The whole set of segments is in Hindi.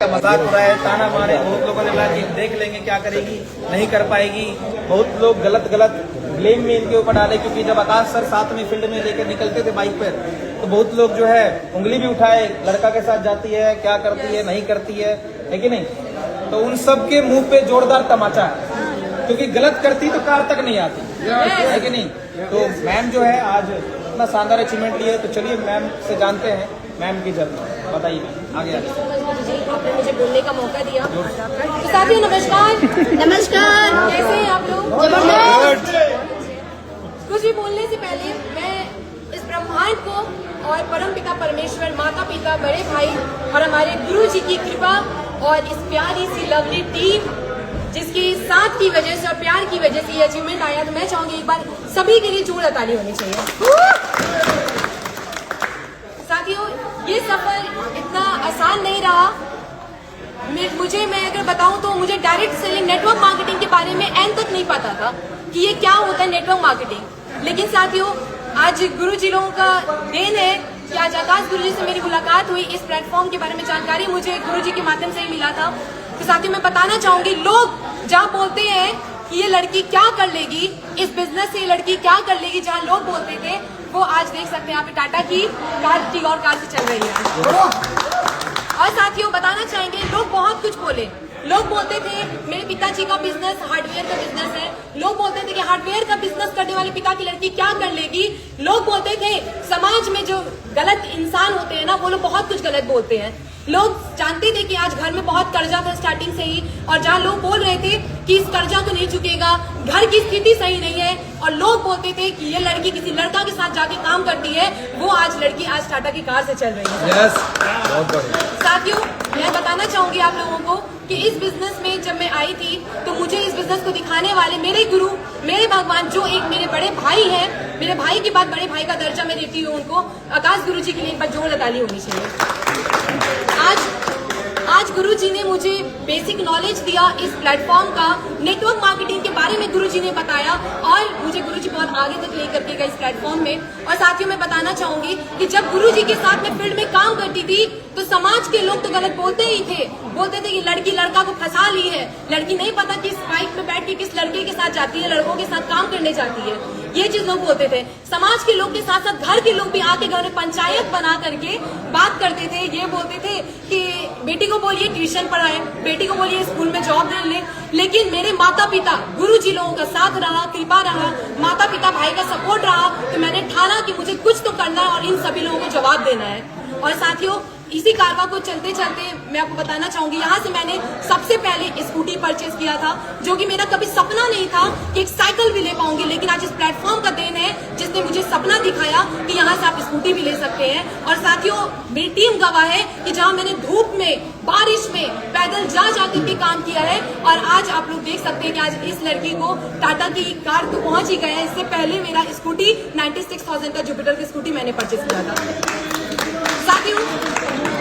मजाक उड़ाए, ताना मारे। बहुत लोगों ने कहा कि देख लेंगे क्या करेगी, नहीं कर पाएगी। बहुत लोग गलत ब्लेम में इनके ऊपर डाले, क्योंकि जब आकाश सर साथ में फील्ड में लेकर निकलते थे बाइक पर, तो बहुत लोग जो है उंगली भी उठाए, लड़का के साथ जाती है, क्या करती है, नहीं करती है कि नहीं। तो उन सब के मुंह पे जोरदार तमाचा है, क्योंकि गलत करती तो कार तक नहीं आती है कि नहीं। तो मैम जो है आज इतना शानदार अचीवमेंट लिए, तो चलिए मैम से जानते हैं मैम की जर्नी। बताइए मैम, आगे जी, आपने मुझे बोलने का मौका दिया। तो साथियों नमस्कार। नमस्कार। कैसे हैं आप लोग? जबरदस्त। कुछ भी बोलने से पहले मैं इस ब्रह्मांड को और परम पिता परमेश्वर, माता पिता, बड़े भाई और हमारे गुरु जी की कृपा और इस प्यारी सी लवली टीम जिसकी साथ की वजह से और प्यार की वजह से ये अचीवमेंट आया, तो मैं चाहूंगी एक बार सभी के लिए जोरदार ताली होनी चाहिए। साथियों, ये सफर इतना आसान नहीं रहा। मैं अगर बताऊं तो मुझे डायरेक्ट सेलिंग, नेटवर्क मार्केटिंग के बारे में एंड तक नहीं पता था कि ये क्या होता है नेटवर्क मार्केटिंग। लेकिन साथियों, आज गुरु जी लोगों का देन है कि आज आकाश गुरु जी से मेरी मुलाकात हुई। इस प्लेटफॉर्म के बारे में जानकारी मुझे गुरु जी के माध्यम से ही मिला था। तो साथियों, मैं बताना चाहूंगी, लोग जहाँ बोलते हैं कि ये लड़की क्या कर लेगी, इस बिजनेस से ये लड़की क्या कर लेगी, जहाँ लोग बोलते थे, वो आज देख सकते हैं यहाँ पे टाटा की कार से चल रही है। और साथियों, बताना चाहेंगे, लोग बहुत कुछ बोले। लोग बोलते थे मेरे पिताजी का बिजनेस हार्डवेयर का बिजनेस है। लोग बोलते थे कि हार्डवेयर का बिजनेस करने वाले पिता की लड़की क्या कर लेगी। लोग बोलते थे समाज में जो गलत इंसान होते हैं ना, वो लोग बहुत कुछ गलत बोलते हैं। लोग जानते थे कि आज घर में बहुत कर्जा था स्टार्टिंग से ही, और जहाँ लोग बोल रहे थे कि इस कर्जा तो नहीं चुकेगा, घर की स्थिति सही नहीं है, और लोग बोलते थे कि ये लड़की किसी लड़का के साथ जाके काम करती है, वो आज लड़की आज टाटा की कार से चल रही है। बहुत बढ़िया। साथियों, मैं बताना चाहूंगी आप लोगों को कि इस बिजनेस में जब मैं आई थी, तो मुझे इस बिजनेस को दिखाने वाले मेरे गुरु, मेरे भगवान, जो एक मेरे बड़े भाई हैं, मेरे भाई के बाद बड़े भाई का दर्जा मैं देती हूँ उनको, आकाश गुरु जी के लिए एक बार जोरदार ताली होनी चाहिए। आज गुरु जी ने मुझे बेसिक नॉलेज दिया इस प्लेटफॉर्म का, नेटवर्क मार्केटिंग के बारे में गुरु जी ने बताया, और मुझे गुरु जी बहुत आगे तक लेकर के गए इस प्लेटफॉर्म में। और साथियों, मैं बताना चाहूंगी कि जब गुरु जी के साथ मैं फील्ड में काम करती थी, तो समाज के लोग तो गलत बोलते ही थे। बोलते थे कि लड़की लड़का को फंसा ली है, लड़की नहीं पता कि इस बाइक में बैठ के किस लड़के के साथ जाती है, लड़कों के साथ काम करने जाती है। ये चीज लोग बोलते थे। समाज के लोग के साथ साथ घर के लोग भी आके घर में पंचायत बना करके बात करते थे। ये बोलते थे कि बेटी को बोलिए ट्यूशन पढ़ाए, बेटी को बोलिए स्कूल में जॉब दे ले। लेकिन मेरे माता पिता, गुरु जी लोगों का साथ रहा, कृपा रहा, माता पिता भाई का सपोर्ट रहा, तो मैंने ठाना कि मुझे कुछ तो करना है और इन सभी लोगों को जवाब देना है। और साथियों, इसी कारवा को चलते चलते मैं आपको बताना चाहूंगी, यहाँ से मैंने सबसे पहले स्कूटी परचेज किया था, जो कि मेरा कभी सपना नहीं था कि एक साइकिल भी ले पाऊंगी। लेकिन आज इस प्लेटफॉर्म का देन है जिसने मुझे सपना दिखाया कि यहाँ से आप स्कूटी भी ले सकते हैं। और साथियों, मेरी टीम गवाह है कि जहाँ मैंने धूप में, बारिश में, पैदल जा करके काम किया है, और आज आप लोग देख सकते हैं कि आज इस लड़की को टाटा की कार तो पहुंच ही गया है। इससे पहले मेरा स्कूटी 96,000 का जुपिटर की स्कूटी मैंने परचेज किया था। साथियों,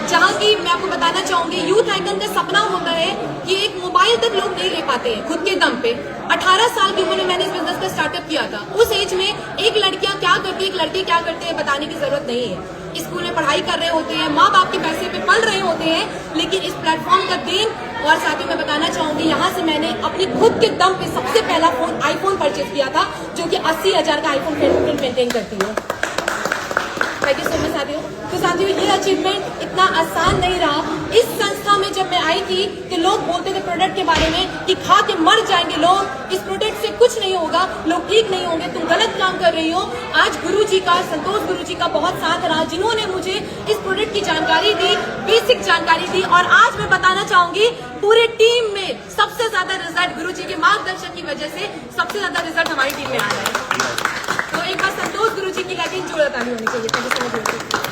जहाँ की मैं आपको बताना चाहूंगी, यूथ आइकन का सपना होता है कि एक मोबाइल तक लोग नहीं ले पाते हैं खुद के दम पे। 18 साल की उम्र में मैंने इस बिजनेस का स्टार्टअप किया था। उस एज में एक लड़कियां क्या करती है, एक लड़के क्या करते हैं, बताने की जरूरत नहीं है। स्कूल में पढ़ाई कर रहे होते हैं, माँ बाप के पैसे पे पढ़ रहे होते हैं, लेकिन इस प्लेटफॉर्म का देन। और साथ ही मैं बताना चाहूंगी, यहाँ से मैंने अपने खुद के दम पे सबसे पहला फोन आईफोन परचेज किया था, जो कि 80,000 का आईफोन फिंगरप्रिंट मेंटेन करती हूँ। थैंक यू सो मच साथियों। तो साथियों, ये अचीवमेंट इतना आसान नहीं रहा। इस संस्था में जब मैं आई थी, तो लोग बोलते थे प्रोडक्ट के बारे में कि खा के मर जाएंगे लोग, इस प्रोडक्ट से कुछ नहीं होगा, लोग ठीक नहीं होंगे, तुम गलत काम कर रही हो। आज गुरु जी का, संतोष गुरु जी का बहुत साथ रहा, जिन्होंने मुझे इस प्रोडक्ट की जानकारी दी, बेसिक जानकारी दी। और आज मैं बताना चाहूंगी, पूरे टीम में सबसे ज्यादा रिजल्ट गुरु जी के मार्गदर्शन की वजह से सबसे ज्यादा रिजल्ट हमारी टीम में आ रहा है। तो एक बार संतोष गुरु जी की लाइटिंग जोरदार ताली होनी चाहिए। Thank you so much.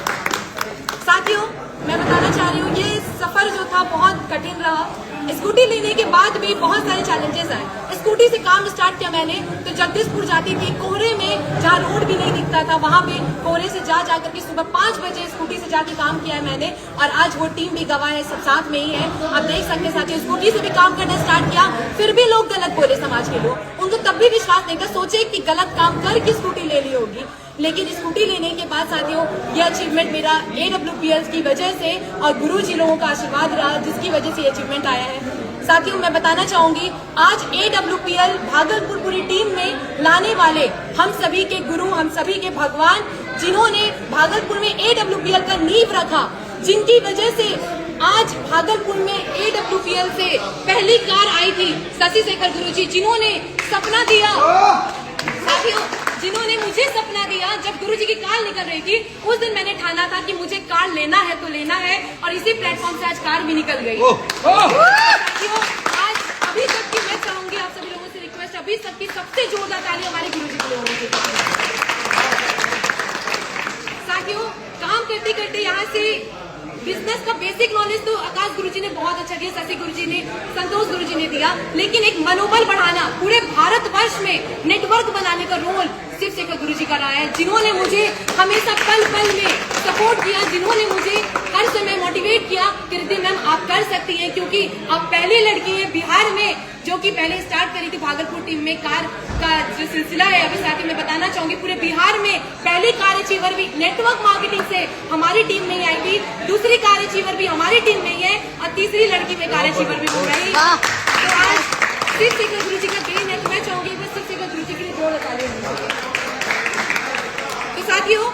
साथियों, मैं बताना चाह रही हूँ, ये सफर जो था बहुत कठिन रहा। स्कूटी लेने के बाद भी बहुत सारे चैलेंजेस आए। स्कूटी से काम स्टार्ट किया मैंने, तो जगदीशपुर जाती थी कोहरे में, जहाँ रोड भी नहीं दिखता था, वहां पे कोहरे से जा करके सुबह 5 बजे स्कूटी से जाके काम किया है मैंने। और आज वो टीम भी गवाह है, सब साथ में ही है। आप देख सकते हैं साथियों, स्कूटी से भी काम करना स्टार्ट किया, फिर भी लोग गलत बोले। समाज के लोग, उनको तब भी विश्वास नहीं था, सोचे कि गलत काम करके स्कूटी ले ली होगी। लेकिन स्कूटी लेने के बाद साथियों, ये अचीवमेंट मेरा AWPL की वजह से और गुरु जी लोगों का आशीर्वाद रहा, जिसकी वजह से ये अचीवमेंट आया है। साथियों, मैं बताना चाहूंगी आज AWPL भागलपुर पूरी टीम में लाने वाले हम सभी के गुरु, हम सभी के भगवान, जिन्होंने भागलपुर में AWPL का नींव रखा, जिनकी वजह से आज भागलपुर में AWPL से पहली कार आई थी, शशि शेखर गुरुजी, जिन्होंने सपना दिया। साथियों, जिन्होंने मुझे सपना दिया जब गुरुजी की कार निकल रही थी, उस दिन मैंने ठाना था कि मुझे कार लेना है तो लेना है, और इसी प्लेटफॉर्म से आज कार भी निकल गई। साथियों, आज अभी तक की मैं चाहूंगी आप सभी लोगों से रिक्वेस्ट, अभी तक की सबसे जोरदार ताली हमारे गुरुजी के लिए होनी चाहिए। साथियों, काम करते करते यहाँ से बिजनेस का बेसिक नॉलेज तो आकाश गुरुजी ने बहुत अच्छा दिया, शशि गुरुजी ने, संतोष गुरुजी ने दिया, लेकिन एक मनोबल बढ़ाना, पूरे भारतवर्ष में नेटवर्क बनाने का रोल शिव शेखर गुरुजी का रहा है, जिन्होंने मुझे हमेशा पल पल में सपोर्ट किया, जिन्होंने मुझे हर समय मोटिवेट किया कि रिद्धि मैम आप कर सकती हैं, क्योंकि आप पहली लड़की हैं बिहार में जो कि पहले स्टार्ट करी थी भागलपुर टीम में कार का जो सिलसिला है। अभी साथ ही मैं बताना चाहूंगी पूरे बिहार में पहली कार अचीवर भी नेटवर्क मार्केटिंग से हमारी टीम में ही आई थी, दूसरी कार अचीवर भी हमारी टीम में ही है, और तीसरी लड़की में कार अचीवर भी हो रही। तो आज शिव शेखर गुरुजी का देन है, तो मैं चाहूंगी बस शिव शेखर गुरुजी के लिए जोर ताली होनी चाहिए। तो साथियों,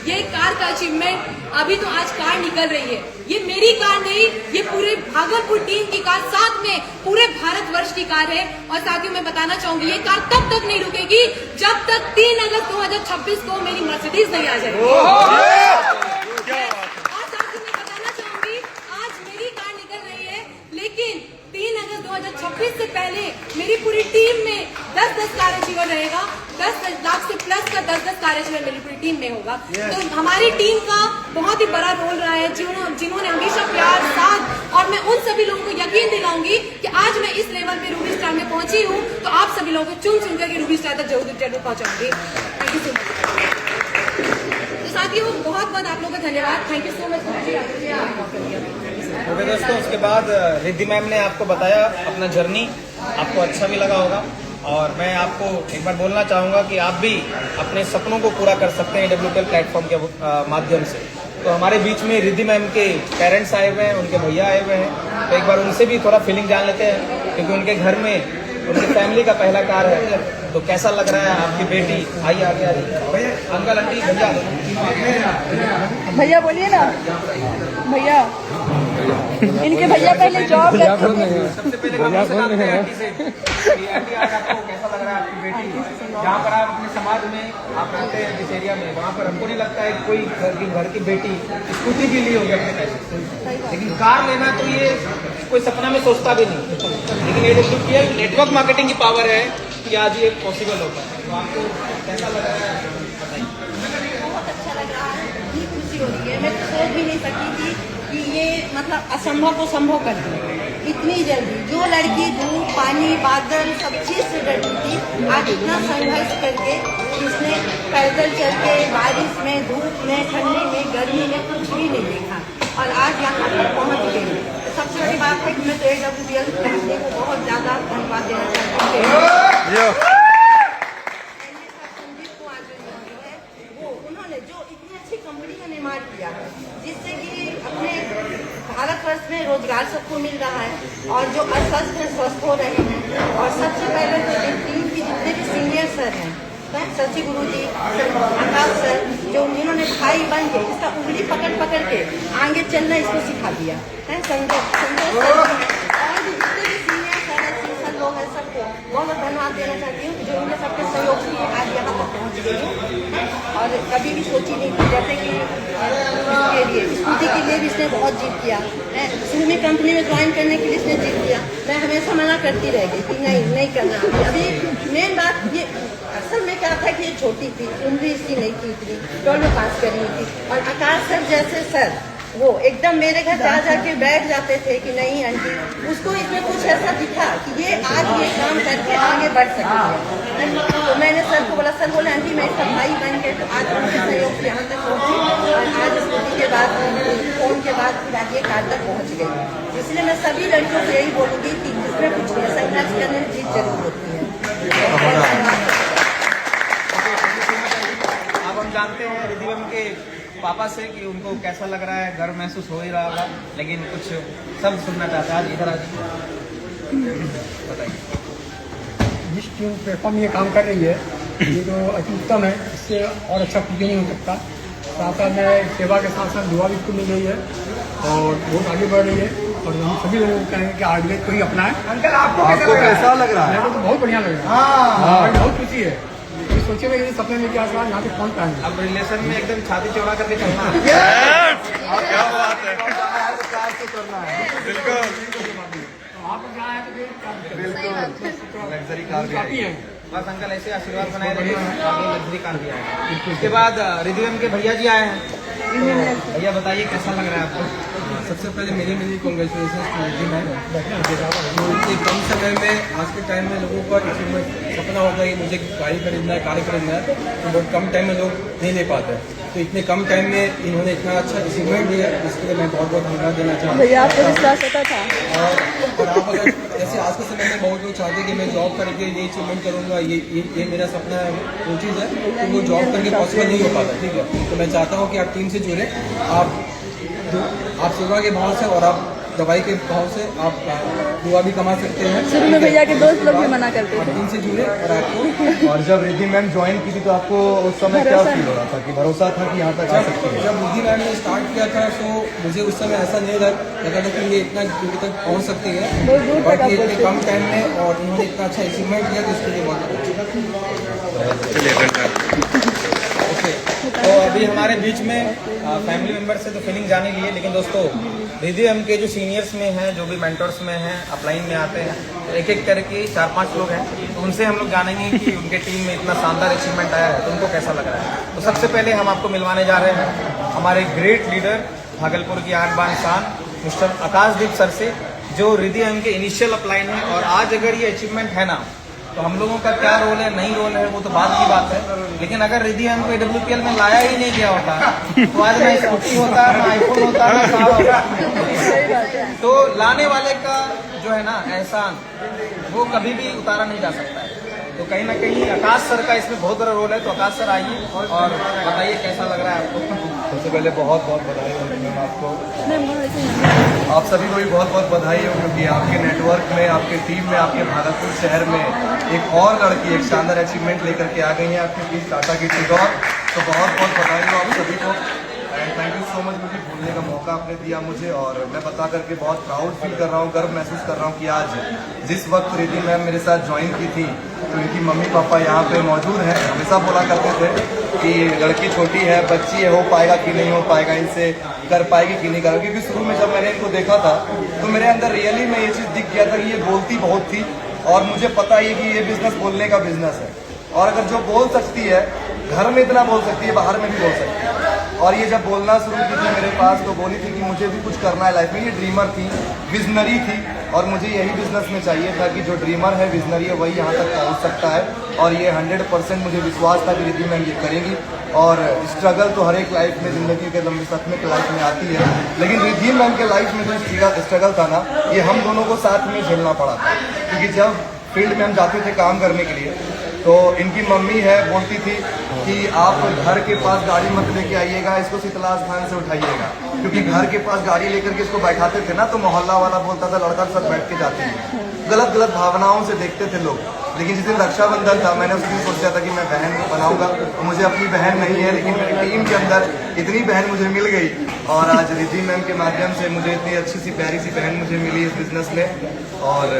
ये कार का अचीवमेंट, अभी तो आज कार निकल रही है, ये मेरी कार नहीं, ये पूरे भागलपुर टीम की कार, साथ में पूरे भारतवर्ष की कार है। और साथियों, मैं बताना चाहूंगी ये कार तब तक नहीं रुकेगी जब तक 3 अगस्त 2026 को मेरी मर्सिडीज नहीं आ जाएगी। और साथियों, मैं बताना चाहूंगी आज मेरी कार निकल रही है, लेकिन 3 अगस्त 2026 से पहले मेरी पूरी टीम में 10-10 कार अचीवर रहेगा, 10 लाख से प्लस का 10-10 कार अचीवर मेरी पूरी टीम में होगा। तो हमारी टीम का बहुत ही बड़ा रोल रहा है, जिन्होंने हमेशा प्यार, साथ, और मैं उन सभी लोगों को यकीन दिलाऊंगी कि आज मैं इस लेवल पे रूबी स्टार में पहुंची हूँ, तो आप सभी लोगों को चुन करके रूबी स्टार तक जरूर पहुंचाऊंगी। Thank you so much. तो साथियों, बहुत बहुत आप लोगों का धन्यवाद। Thank you so much. Okay दोस्तों, उसके बाद रिद्धि मैम ने आपको बताया अपना जर्नी, आपको अच्छा भी लगा होगा, और मैं आपको एक बार बोलना चाहूँगा कि आप भी अपने सपनों को पूरा कर सकते हैं AWPL प्लेटफॉर्म के माध्यम से। तो हमारे बीच में रिद्धि मैम के पेरेंट्स आए हुए हैं, उनके भैया आए हुए हैं, तो एक बार उनसे भी थोड़ा फीलिंग जान लेते हैं, क्योंकि उनके घर में उनकी फैमिली का पहला कार है। तो कैसा लग रहा है आपकी बेटी? आइए आगे आइए, अंकल आंटी भैया, भैया बोलिए ना। भैया, इनके भैया पहले जॉब करते थे। सबसे पहले आंटी से कि आंटी आज आपको कैसा लग रहा है आपकी बेटी? जहाँ पर आप अपने समाज में आप रहते हैं, जिस एरिया में, वहाँ पर हमको नहीं लगता है कोई घर की बेटी स्कूटी भी ली होगी अपने पैसे, लेकिन कार लेना तो ये कोई सपना में सोचता भी नहीं। लेकिन AWPL नेटवर्क मार्केटिंग की पावर है कि आज ये पॉसिबल होता है। तो आपको कैसा लग रहा है बताइए। बहुत अच्छा लग रहा है, इतनी खुशी हो रही है, मैं सोच भी नहीं सकी थी कि ये मतलब असंभव को संभव कर दी इतनी जल्दी। जो लड़की धूप, पानी, बादल सब चीज से डरती थी, आज इतना संघर्ष करके इसने पैदल चल के बारिश में, धूप में, ठंडी में, गर्मी में कुछ भी नहीं देखा, और आज यहाँ पर पहुँच गई। सबसे बड़ी बात है कि मैं तो AWPL फैमिली को बहुत ज्यादा धन्यवाद देना चाहती हूँ। संदीप कुमार जो है वो, उन्होंने जो इतनी अच्छी कंपनी का निर्माण किया, जिससे कि अपने भारतवर्ष में रोजगार सबको मिल रहा है, और जो अस्वस्थ हैं स्वस्थ हो रहे हैं। और सबसे पहले तो टीम की जितने भी सीनियर सर हैं, शशि गुरुजी, आकाश सर, जो जिन्होंने भाई बन के इसका उंगली पकड़ पकड़ के आगे चलना इसको सिखा दिया है, संतोष सर, और भी जितने भी सीनियर सर हैं, सीनियर लोग हैं, सबको बहुत धन्यवाद देना चाहती हूँ, जो उन्हें सबके सहयोग से आज यहाँ तक पहुँच गई हूँ। और कभी भी सोची नहीं थी, जैसे कि इसके लिए स्कूटी के लिए भी इसने बहुत जीत किया है, शुरू में कंपनी में ज्वाइन करने के लिए इसने जीत किया। मैं हमेशा मना करती रह गई कि नहीं करना। अभी मेन बात ये असल में क्या था कि ये छोटी थी, उम्र इसकी नहीं थी इतनी, 12 पास करनी थी। और आकाश सर जैसे सर, वो एकदम मेरे घर जा के बैठ जाते थे कि नहीं आंटी, उसको इसमें कुछ ऐसा दिखा कि ये आज ये काम करके आगे बढ़ सकती है। तो मैंने सर को बोला, सर बोले आंटी मैं इसका भाई बन के, तो आज उनके सहयोग से यहाँ तक पहुँची, और आज स्कूटी के बाद, फोन के बाद फिर आज ये कार तक पहुँच गई। इसलिए मैं सभी लड़कियों को यही बोलूँगी कि जिसमें कुछ नहीं, संघर्ष करने में जीत जरूर होती है। अब हम जानते हैं रिद्धि मैम के पापा से कि उनको कैसा लग रहा है, गर्व महसूस हो ही रहा होगा, लेकिन कुछ सब सुनना चाहता है। आज इधर आज बताइए। जिस टीम प्लेटफॉर्म ये काम कर रही है ये तो अति उत्तम है, इससे और अच्छा कुछ नहीं हो सकता। साथ साथ में सेवा के साथ साथ दुआ भी इसको मिल रही है और बहुत आगे बढ़ रही है और हम सभी लोगों को कहेंगे कि आयुर्वेद को ही अपनाएं। अंकल आपको कैसा लग रहा है? मेरे को तो बहुत बढ़िया लग रहा है। हाँ, बहुत खुशी है। ये सोचे में कि सपने में क्या आज यहाँ पे पहुँच पाएंगे। अब रिलेशन में एकदम छाती चौड़ा करके चलना है। क्या बात है, बिल्कुल आप जहाँ है तो बिल्कुल लग्जरी कार भी काफी है। है। बस अंकल ऐसे आशीर्वाद बनाए रहिए, आगे लग्जरी कार भी आएगा। उसके बाद रिद्धिम के भैया जी आए हैं, तो भैया बताइए कैसा लग रहा है आपको? सबसे पहले मेरी कॉन्ग्रेचुलेशन टू रिद्धिम मैम। जो इतने कम समय में आज के टाइम में लोगों का अचीवमेंट सपना होता है कि मुझे गाड़ी खरीदना है, कार खरीदना है, तो बहुत कम टाइम में लोग नहीं ले पाते हैं। तो इतने कम टाइम में इन्होंने इतना अच्छा अचीवमेंट दिया, इसके लिए मैं बहुत बहुत धन्यवाद देना चाहूँगा। भैया आपको विश्वास होता था? और आप अगर जैसे आज के समय में बहुत लोग चाहते हैं कि मैं जॉब करके ये अचीवमेंट करूँगा, ये मेरा सपना है, वो चीज़ है, तो वो जॉब करके पॉसिबल नहीं हो पाता। ठीक है, तो मैं चाहता हूँ कि आप टीम से जुड़े, आप सेवा के भाव से और आप दवाई के भाव से आप दुआ भी कमा सकते हैं। शुरू में भैया के दोस्त लोग भी मना करते थे। टीम से जुड़े और आपको और जब रिद्धि मैम ज्वाइन की थी तो आपको उस समय क्या भरोसा फील हो रहा था कि भरोसा था कि यहाँ तक आ सकती है? जब रिद्धि मैम ने स्टार्ट किया था तो मुझे उस समय ऐसा नहीं लगा था कि ये इतना दूर तक पहुँच सकती है, बहुत दूर तक बट आप ये इतने पहुंचे। कम टाइम में और इन्होंने इतना अच्छा अचीवमेंट किया तो इसके लिए बहुत अच्छा। ओके, तो अभी हमारे बीच में फैमिली मेंबर से तो फीलिंग जाने ली है, लेकिन दोस्तों रिद्धिम के जो सीनियर्स में हैं, जो भी मेंटर्स में हैं, अपलाइन में आते हैं, तो एक एक करके 4-5 लोग हैं, तो उनसे हम लोग जानेंगे कि उनके टीम में इतना शानदार अचीवमेंट आया है तो उनको कैसा लग रहा है। तो सबसे पहले हम आपको मिलवाने जा रहे हैं हमारे ग्रेट लीडर भागलपुर की आन बान शान मिस्टर आकाशदीप सर से, जो रिद्धिम के इनिशियल अपलाइन है। और आज अगर ये अचीवमेंट है ना, तो हम लोगों का क्या रोल है, नहीं रोल है, वो तो बाद की बात है, लेकिन अगर रिद्धिम को AWPL में लाया ही नहीं गया होता तो आज ना स्कूटी होता, ना आईफोन होता, ना कार होता। तो लाने वाले का जो है ना एहसान, वो कभी भी उतारा नहीं जा सकता है। तो कहीं ना कहीं आकाश सर का इसमें बहुत बड़ा रोल है। तो आकाश सर आइए और बताइए कैसा लग रहा है आपको। सबसे पहले बहुत बहुत बधाई हो मैम आपको, आप सभी को भी बहुत बहुत बधाई हो, क्योंकि आपके नेटवर्क में, आपके टीम में, आपके भागलपुर शहर में एक और लड़की एक शानदार अचीवमेंट लेकर के आ गई है आपके बीच, टाटा की टिगोर। तो बहुत बहुत बधाई हो आप सभी को and thank you so much, मुझे बोलने का मौका आपने दिया मुझे। और मैं बता करके बहुत प्राउड फील कर रहा हूँ, गर्व महसूस कर रहा हूँ कि आज जिस वक्त रिद्धि मैम मेरे साथ ज्वाइन की थी तो इनकी मम्मी पापा यहाँ पे मौजूद हैं। हमेशा बोला करते थे कि लड़की छोटी है, बच्ची है, हो पाएगा कि नहीं हो पाएगा, इनसे कर पाएगी कि नहीं करेगी। क्योंकि शुरू में जब मैंने इनको देखा था तो मेरे अंदर रियली में ये चीज़ दिख गया था कि ये बोलती बहुत थी और मुझे पता ही कि ये बिजनेस बोलने का बिजनेस है। और अगर जो बोल सकती है, घर में इतना बोल सकती है, बाहर में भी बोल सकती है। और ये जब बोलना शुरू की थी मेरे पास तो बोली थी कि मुझे भी कुछ करना है लाइफ में। ये ड्रीमर थी, विजनरी थी और मुझे यही बिजनेस में चाहिए था कि जो ड्रीमर है, विजनरी है, वही यहाँ तक पहुँच सकता है। और ये 100% मुझे विश्वास था कि रिद्धि मैम ये करेंगी। और स्ट्रगल तो हर एक लाइफ में, जिंदगी के लंबे सच में लाइफ में आती है, लेकिन रिद्धि मैम के लाइफ में जो स्ट्रगल था ना, ये हम दोनों को साथ में झेलना पड़ा था। क्योंकि जब फील्ड में हम जाते थे काम करने के लिए तो इनकी मम्मी है बोलती थी कि आप घर के पास गाड़ी मत लेके आइएगा, इसको शीतला स्थान से उठाइएगा। क्योंकि घर के पास गाड़ी लेकर के इसको बैठाते थे ना तो मोहल्ला वाला बोलता था लड़का सब बैठ के जाते हैं, गलत गलत भावनाओं से देखते थे लोग। लेकिन जिस दिन रक्षाबंधन था मैंने उस दिन सोचा था कि मैं बहन बनाऊंगा। मुझे अपनी बहन नहीं है, लेकिन मेरी टीम के अंदर इतनी बहन मुझे मिल गई और आज रिद्धि मैम के माध्यम से मुझे इतनी अच्छी सी प्यारी सी बहन मुझे मिली इस बिजनेस में। और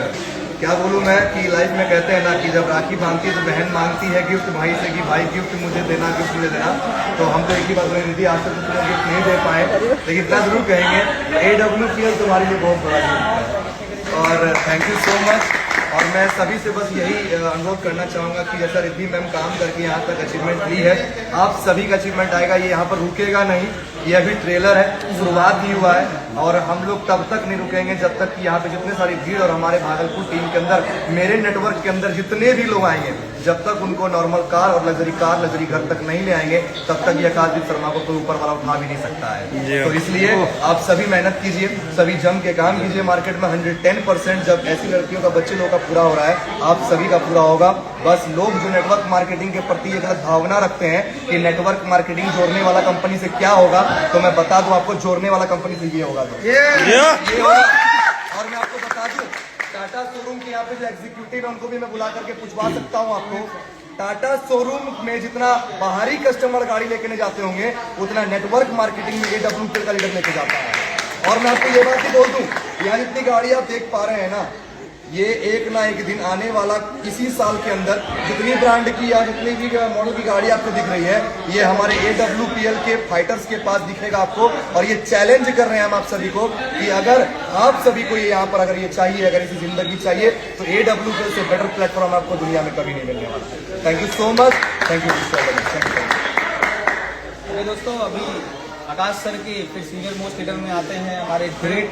क्या बोलूँ मैं कि लाइफ में कहते हैं ना कि जब राखी बांधती है तो बहन मांगती है गिफ्ट भाई से कि भाई गिफ्ट मुझे देना, गिफ्ट मुझे देना। तो हम तो एक ही बात बोले, रिद्धि आज तक तो तुम्हें गिफ्ट नहीं दे पाए, लेकिन इतना जरूर कहेंगे AWPL तुम्हारे लिए बहुत बड़ा गिफ्ट है। और थैंक यू सो मच। और मैं सभी से बस यही अनुरोध करना चाहूँगा कि जैसा रिद्धि मैम काम करके यहाँ तक अचीवमेंट ली है, आप सभी का अचीवमेंट आएगा। ये यहाँ पर रुकेगा नहीं, ये अभी ट्रेलर है, शुरुआत ही हुआ है। और हम लोग तब तक नहीं रुकेंगे जब तक कि यहाँ पे जितने सारी भीड़ और हमारे भागलपुर टीम के अंदर, मेरे नेटवर्क के अंदर जितने भी लोग आएंगे जब तक उनको नॉर्मल कार और लग्जरी घर तक नहीं ले आएंगे तब तक ये आकाशदीप शर्मा को कोई ऊपर वाला उठा भी नहीं सकता है। तो इसलिए आप सभी मेहनत कीजिए, सभी जम के काम कीजिए। मार्केट में 110% जब ऐसी लड़कियों का, बच्चे लोगों का पूरा हो रहा है, आप सभी का पूरा होगा। बस लोग जो नेटवर्क मार्केटिंग के प्रति एक गलत भावना रखते हैं कि नेटवर्क मार्केटिंग जोड़ने वाला कंपनी से क्या होगा, तो मैं बता दूं आपको, जोड़ने वाला कंपनी से ये होगा। ये होगा। और मैं आपको बता दूं, टाटा शोरूम के यहाँ पे जो एग्जीक्यूटिव है उनको भी मैं बुला करके पूछवा सकता हूँ आपको। टाटा शोरूम में जितना बाहरी कस्टमर गाड़ी लेके नहीं जाते होंगे, उतना नेटवर्क मार्केटिंग में AWPL का लीडर लेके जाता है। और मैं आपको ये बात ही बोल दूं, यहाँ जितनी गाड़ी आप देख पा रहे हैं ना, ये एक ना एक दिन आने वाला इसी साल के अंदर जितनी ब्रांड की या जितनी भी मॉडल की गाड़ी आपको दिख रही है, ये हमारे AWPL के फाइटर्स के पास दिखेगा आपको। और ये चैलेंज कर रहे हैं हम आप सभी को कि अगर आप सभी को ये यहाँ पर अगर ये चाहिए, अगर इसी जिंदगी चाहिए, तो AWPL से बेटर प्लेटफॉर्म आपको दुनिया में कभी नहीं मिलने वाला। Thank you so much. Thank you. दोस्तों, अभी आकाश सर के फिर सीनियर मोस्ट लीडर में आते हैं हमारे ग्रेट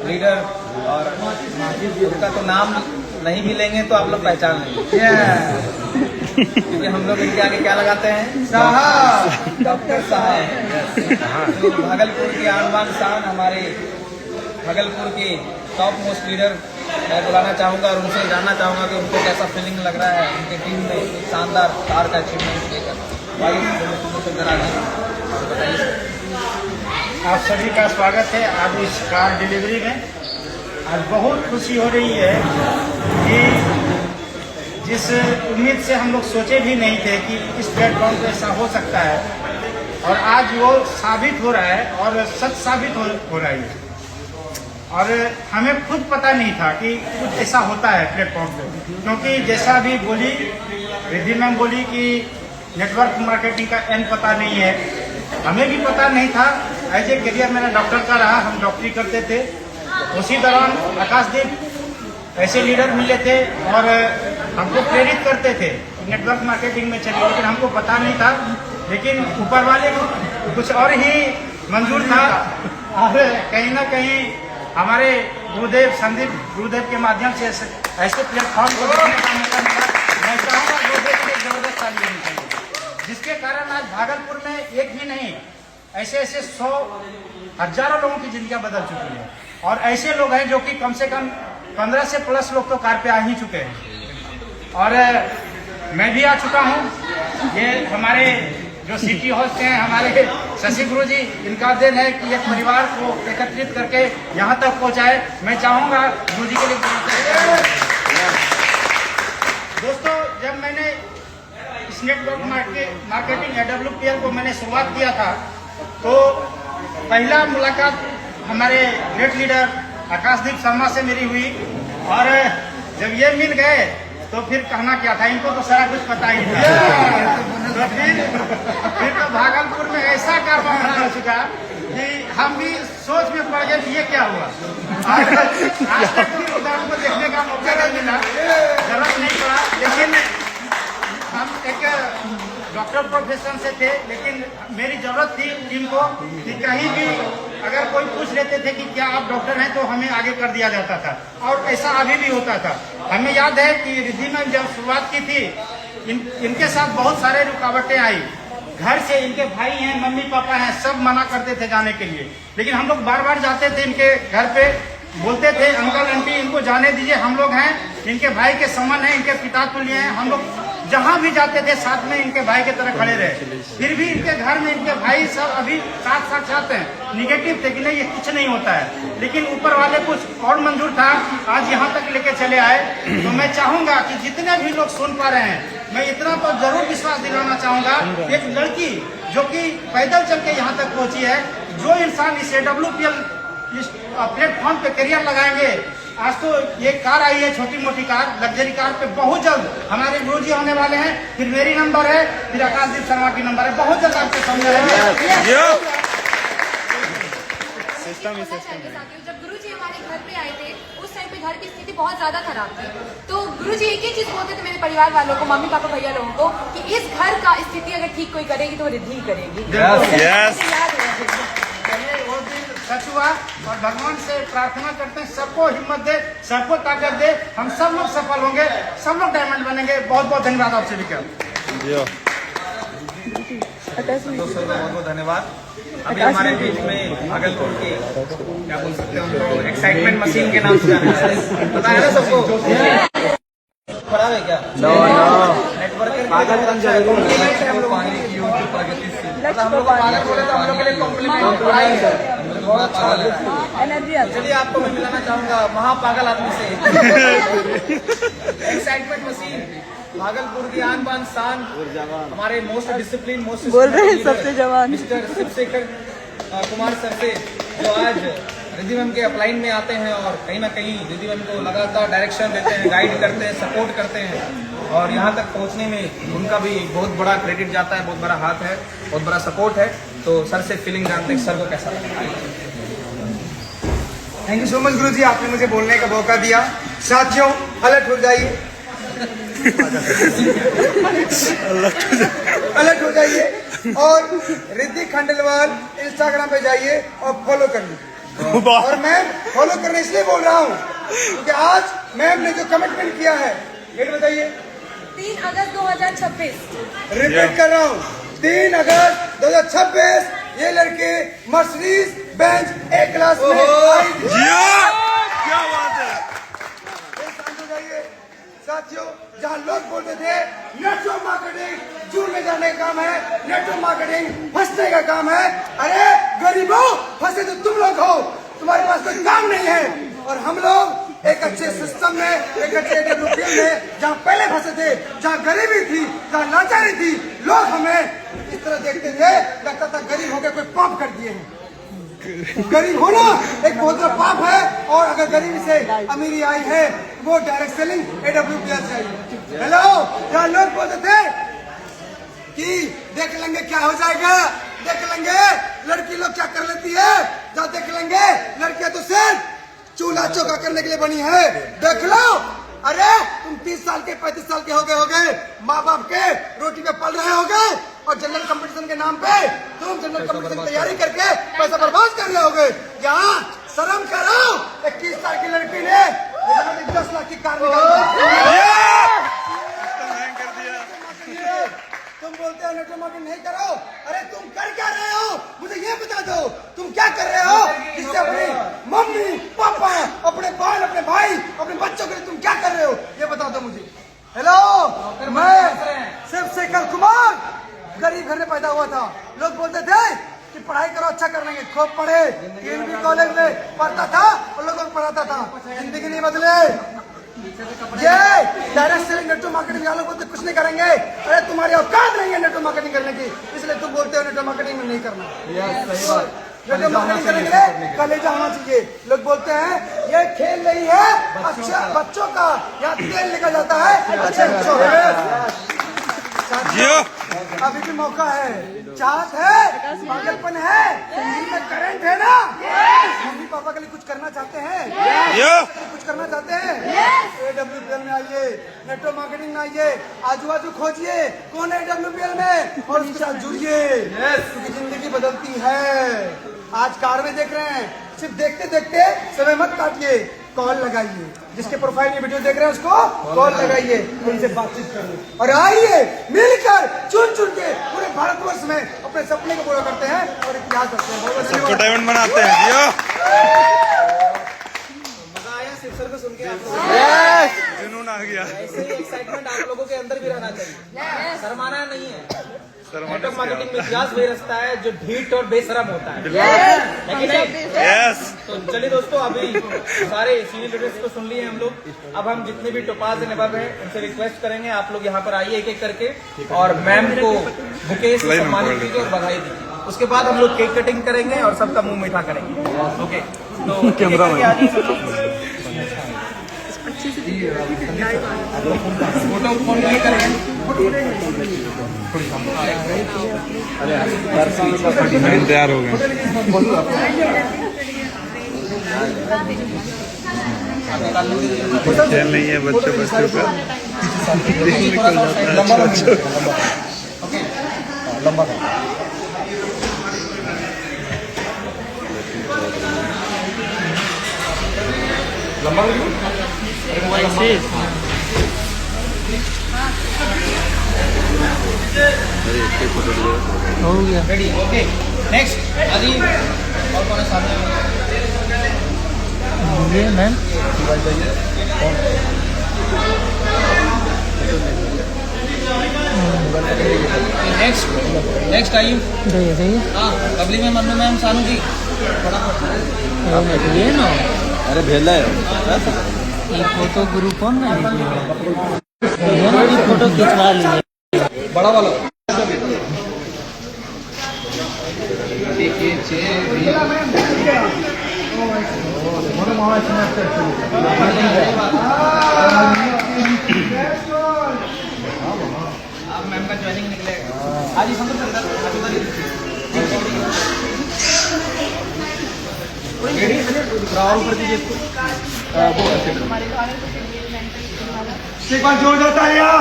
लीडर, और उनका तो नाम नहीं भी लेंगे तो आप लोग पहचान लेंगे क्योंकि हम लोग इनके आगे क्या लगाते हैं, साहब, डॉक्टर साहब। तो भागलपुर के आनबान शान, हमारे भागलपुर के टॉप मोस्ट लीडर मैं बुलाना चाहूँगा और उनसे जानना चाहूँगा कि उनको कैसा फीलिंग लग रहा है उनके टीम में एक शानदार कार का अचीवमेंट लेकर। बताइए। आप सभी का स्वागत है आज इस कार डिलीवरी में। आज बहुत खुशी हो रही है कि जिस उम्मीद से हम लोग सोचे भी नहीं थे कि इस प्लेटफॉर्म पे ऐसा हो सकता है, और आज वो साबित हो रहा है और सच साबित हो रहा है। और हमें खुद पता नहीं था कि कुछ ऐसा होता है प्लेटफॉर्म पे, क्योंकि जैसा भी बोली रिद्धि मैम बोली कि नेटवर्क मार्केटिंग का एंड पता नहीं है, हमें भी पता नहीं था। एज ए करियर मेरा डॉक्टर का रहा, हम डॉक्टरी करते थे। उसी दौरान आकाशदीप ऐसे लीडर मिले थे और हमको प्रेरित करते थे नेटवर्क मार्केटिंग में चलिए, लेकिन हमको पता नहीं था। लेकिन ऊपर वाले को कुछ और ही मंजूर था, और कहीं ना कहीं हमारे गुरुदेव संदीप गुरुदेव के माध्यम से ऐसे प्लेटफॉर्म को देखने का मौका मिला। मैं चाहूँगा गुरुदेव की जबरदस्त ताली होनी चाहिए, जिसके कारण आज भागलपुर में एक ही नहीं, ऐसे 100 हजारों लोगों की जिंदगियां बदल चुकी है। और ऐसे लोग हैं जो कि कम से कम 15 से प्लस लोग तो कार पे आ ही चुके हैं, और मैं भी आ चुका हूं। ये हमारे जो सिटी होस्ट हैं, हमारे शशि गुरु जी, इनका दिन है कि एक परिवार को एकत्रित करके यहाँ तक पहुँचाए। मैं चाहूँगा गुरु जी के लिए। दोस्तों, जब मैंने इस नेटवर्क मार्केटिंग AWPL को मैंने शुरुआत किया था, तो पहला मुलाकात हमारे ग्रेट लीडर आकाशदीप शर्मा से मेरी हुई, और जब ये मिल गए तो फिर कहना क्या था, इनको तो सारा कुछ पता ही था। तो फिर तो भागलपुर में ऐसा कारनामा हो चुका कि हम भी सोच में पड़ गए कि ये क्या हुआ। आज तक फिर उदाहरण को देखने का मौका नहीं मिला, जरूरत नहीं पड़ा। लेकिन हम एक डॉक्टर प्रोफेशन से थे, लेकिन मेरी जरूरत थी टीम को कि कहीं भी अगर कोई पूछ लेते थे कि क्या आप डॉक्टर हैं, तो हमें आगे कर दिया जाता था, और ऐसा अभी भी होता था। हमें याद है कि रिद्धि मैम जब शुरुआत की थी, इनके साथ बहुत सारे रुकावटें आई। घर से इनके भाई हैं, मम्मी पापा हैं, सब मना करते थे जाने के लिए, लेकिन हम लोग बार बार जाते थे इनके घर पे, बोलते थे अंकल आंटी इनको जाने दीजिए, हम लोग हैं, इनके भाई के समान हैं, इनके पिता तुल्य हैं। हम लोग जहाँ भी जाते थे साथ में इनके भाई की तरह खड़े रहे। फिर भी इनके घर में इनके भाई सब अभी साथ साथ हैं, निगेटिव थे कि नहीं ये कुछ नहीं होता है, लेकिन ऊपर वाले कुछ और मंजूर था, आज यहाँ तक लेके चले आए। तो मैं चाहूंगा कि जितने भी लोग सुन पा रहे हैं, मैं इतना तो जरूर विश्वास दिलाना चाहूंगा, एक लड़की जो कि पैदल चल के यहाँ तक पहुंची है, जो इंसान इस AWPL इस प्लेटफॉर्म पे करियर लगाएंगे। आज तो ये कार आई है, छोटी मोटी कार, लग्जरी कार पे बहुत जल्द हमारे गुरुजी होने वाले हैं। फिर मेरी नंबर है, फिर आकाशदीप शर्मा की नंबर है, बहुत जल्द आपके सामने रहेंगे। जब गुरुजी हमारे घर पे आए थे, उस टाइम पे घर की स्थिति बहुत ज्यादा खराब थी। तो गुरुजी एक ही चीज बोलते थे मेरे परिवार वालों को, मम्मी पापा भैया लोगों को, कि इस घर का स्थिति अगर ठीक कोई करेगी तो वो रिद्धि करेगी। वो दिन सच हुआ और भगवान से प्रार्थना करते हैं सबको हिम्मत दे, सबको ताकत दे, हम सब लोग सफल होंगे, सब लोग डायमंड बनेंगे। बहुत बहुत धन्यवाद आप सभी का। दोस्तों बहुत बहुत धन्यवाद। अभी हमारे बीच में भागलपुर के क्या बोल सकते हैं उनको एक्साइटमेंट मशीन के नाम से जाना जाता है, पता है ना सबको? खराब है क्या? नेटवर्क पाने की जो प्रगतिशील हम लोग पागल बोले तो हम लोग के लिए कॉम्प्लीमेंट पढ़ाई है, बहुत अच्छा लग रहा है। एनर्जी आती चलिए आपको मैं मिलाना चाहूंगा महापागल आदमी से। एक्साइटमेंट मशीन भागलपुर की आन बान शान, हमारे मोस्ट डिसिप्लिन मोस्ट बोल रहे हैं सबसे जवान मिस्टर शिवशेखर कुमार सर से, जो आज रिद्धि मैम के अपलाइन में आते हैं और कहीं ना कहीं रिद्धि मैम को लगातार डायरेक्शन देते हैं, गाइड करते हैं, सपोर्ट करते हैं और यहाँ तक पहुँचने में उनका भी बहुत बड़ा क्रेडिट जाता है, बहुत बड़ा हाथ है, बहुत बड़ा सपोर्ट है। तो सर से फीलिंग जानते हैं, सर को कैसा लगा? थैंक यू सो मच गुरुजी, आपने मुझे बोलने का मौका दिया। साथियों अलर्ट हो जाइए, अलर्ट हो जाइए और रिद्धि खंडेलवाल इंस्टाग्राम पे जाइए और फॉलो कर लीजिए। और मैम फॉलो करने इसलिए बोल रहा हूँ क्योंकि आज मैम ने जो कमिटमेंट किया है, डेट बताइए। 3 अगस्त 2026। रिपीट कर रहा हूँ, 3 अगस्त 2026 ये लड़के मर्सिडीज बेंज ए क्लास में आएंगे। क्या बात है। शांत हो जाइए साथियों। जहाँ लोग बोलते थे नेटवर्क मार्केटिंग जून में जाने का काम है, नेटवर्क मार्केटिंग फंसने का काम है, अरे गरीबों फंसे तो तुम लोग हो, तुम्हारे पास कोई काम नहीं है। और हम लोग एक अच्छे सिस्टम में, एक अच्छे डेवलपमेंट में जहाँ पहले फंसे थे, जहाँ गरीबी थी, जहाँ लाचारी थी, लोग हमें इस तरह देखते थे, लगता था गरीब होकर कोई पाप कर दिए हैं। गरीब होना एक बहुत बड़ा पाप है और अगर गरीबी से अमीरी आई है वो डायरेक्ट सेलिंग AWPL से आई है। हेलो, जहाँ लोग बोलते थे कि देख लेंगे क्या हो जाएगा, देख लेंगे लड़की लोग क्या कर लेती है, जहाँ देख लेंगे लड़कियां तो सिर्फ चूल्हा चौका करने के लिए बनी है, देख लो। अरे तुम 30 साल के 35 साल के हो गए, माँ बाप के रोटी पे पल रहे होगे और जनरल कंपटीशन के नाम पे तुम जनरल कंपटीशन की तैयारी करके पैसा बर्बाद कर रहे होगे। यहाँ शर्म करो, 21 साल की लड़की ने 10 लाख की कार तुम बोलते हो नेटवर्क मार्केटिंग नहीं करो, अरे तुम कर क्या रहे हो मुझे ये बता दो, तुम क्या कर रहे हो जिससे अपनी मम्मी पापा, अपने बहन, अपने भाई, अपने बच्चों के लिए तुम क्या कर रहे हो ये बता दो मुझे। हेलो, मैं शिवशेखर कुमार गरीब घर में पैदा हुआ था। लोग बोलते थे कि पढ़ाई करो अच्छा कर लेंगे, खूब पढ़े, TNB कॉलेज में पढ़ता था और लोगों को पढ़ाता था, जिंदगी नहीं बदले। ये डायरेक्ट सेलिंग नेटवर्क मार्केटिंग वालों को तो कुछ नहीं करेंगे, अरे तुम्हारी औकात नहीं है नेटवर्क मार्केटिंग करने की, इसलिए तुम बोलते हो नेटवर्क मार्केटिंग में नहीं करना। नेटवर्क मार्केटिंग करने के लिए कलेजा होना चाहिए। लोग बोलते हैं ये खेल नहीं है अच्छा बच्चों का, यहाँ तेल निकल जाता है अच्छे बच्चों का। अभी भी मौका है, चाहत है, पागलपन है, दिल में करंट है ना। मम्मी पापा के लिए कुछ करना चाहते हैं, कुछ करना चाहते हैं, AWPL में आइए, नेटवर्क मार्केटिंग में आइए, आजू बाजू खोजिए कौन है AWPL में और उसके साथ जुड़िए, क्योंकि जिंदगी बदलती है। आज कार में देख रहे हैं, सिर्फ देखते देखते समय मत काटिए, कॉल लगाइए, जिसके प्रोफाइल में वीडियो देख रहे हैं उसको कॉल लगाइए, उनसे बातचीत करिए और आइए मिलकर चुन चुन के पूरे भारतवर्ष में अपने सपने को पूरा करते हैं और इतिहास रखते हैं। बहुत सबको डायमंड बनाते हैं। मजा आया शिव सर को सुन के, जुनून आ गया। ऐसे ही एक्साइटमेंट आप लोगों के अंदर भी रहना चाहिए, शर्माना नहीं है। नेटवर्क मार्केटिंग में इतिहास वही रचता है जो ढीठ और बेशरम होता है, लेकिन नहीं। तो चलिए दोस्तों, अभी सारे सीनियर लीडर्स को सुन लिए हम लोग, अब हम जितने भी टोपाज एंड अबव हैं उनसे रिक्वेस्ट करेंगे आप लोग यहाँ पर आइए एक एक करके और मैम को बुके से सम्मानित कीजिए और बधाई दीजिए। उसके बाद हम लोग केक कटिंग करेंगे और सबका मुंह मीठा करेंगे। ओके, तो कैमरा फोटो फोन नहीं करेंगे, तैयार हो गए। खेल नहीं है बच्चों का लंबा लंबा वीडियो हो गया रेडी ओके नेक्स्ट अभी और कौन है सामने ये मैम नेक्स्ट आइए हाँ कबली में मन्नू मैम सानू जी ये ना अरे भेजा है ये फोटो ग्रुप कौन है फोटो खिंचवा लीजिए बड़ा वाला अब मैम का ज्वाइनिंग निकलेगा आज ही राहुल प्रति एक बार जोर देता है यहाँ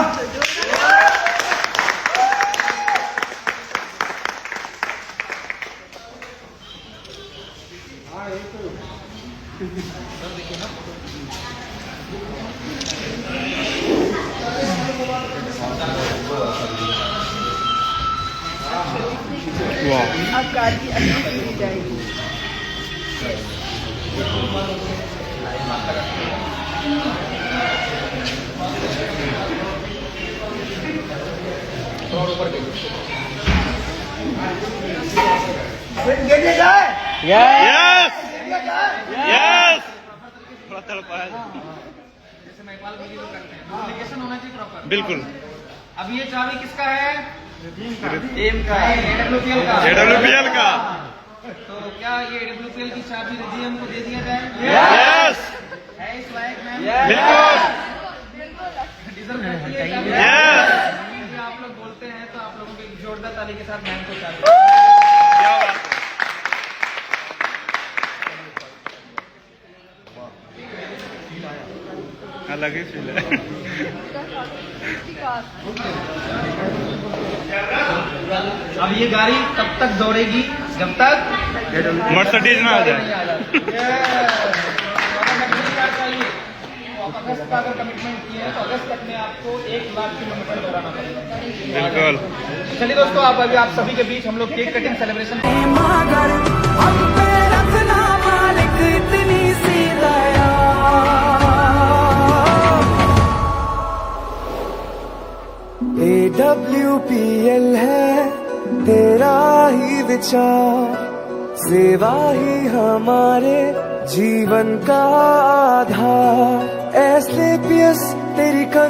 अब कार की अच्छी दी जाएगी। जैसे नेपाल वीडियो करते हैं डुप्लीकेशन होना चाहिए प्रॉपर बिल्कुल। अब ये चाबी किसका है एम का एडब्ल्यूपीएल का AWPL का। तो क्या ये एडब्ल्यूपीएल की चाबी रिजियम को दे दिया जाए यस है इस लायक मैम बिल्कुल डिजर्व करती है चाबी? यस यदि आप लोग बोलते हैं तो आप लोगों की जोरदार ताली के साथ मैम को चाबी क्या बात अलग ही फील है अब ये गाड़ी तब तक दौड़ेगी जब तक मर्सिडीज ना आ जाए अगस्त का अगर कमिटमेंट किए हैं तो अगस्त तक में आपको 1 लाख किलोमीटर दौड़ाना पड़ेगा बिल्कुल। चलिए दोस्तों आप अभी आप सभी के बीच हम लोग केक कटिंग सेलिब्रेशन AWPL है तेरा ही विचार, सेवा ही हमारे जीवन का आधार। SLPS तेरी करुणा